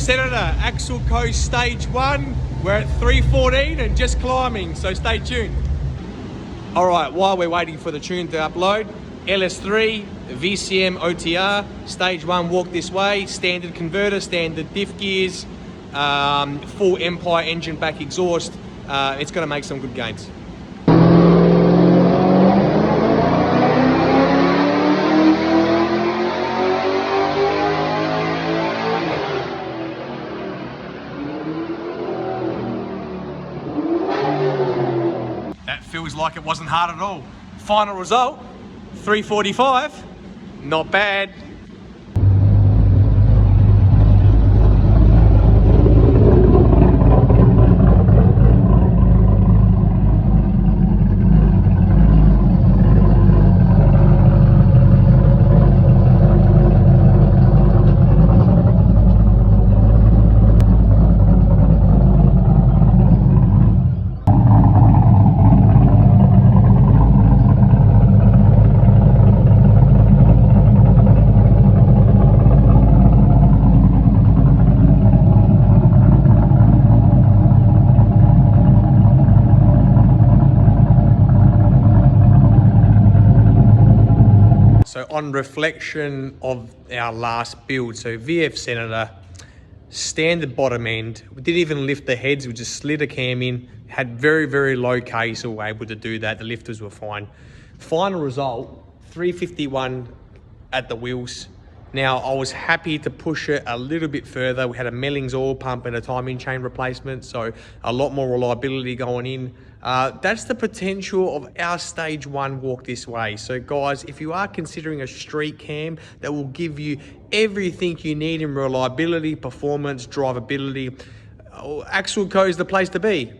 Senator, Axle Coast Stage 1. We're at 3:14 and just climbing, so stay tuned. All right, while we're waiting for the tune to upload, Ls3, VCM OTR, Stage 1 walk this way, standard converter, standard diff gears, full Empire engine back exhaust. It's gonna make some good gains. That feels like it wasn't hard at all. Final result, 3:45, not bad. So on reflection of our last build, so VF Senator, standard bottom end, we didn't even lift the heads, we just slid a cam in, had very, very low K, so we were able to do that, the lifters were fine. Final result, 351 at the wheels. Now, I was happy to push it a little bit further. We had a Mellings oil pump and a timing chain replacement, so a lot more reliability going in. That's the potential of our Stage 1 walk this way. So guys, if you are considering a street cam that will give you everything you need in reliability, performance, drivability, Axle Co is the place to be.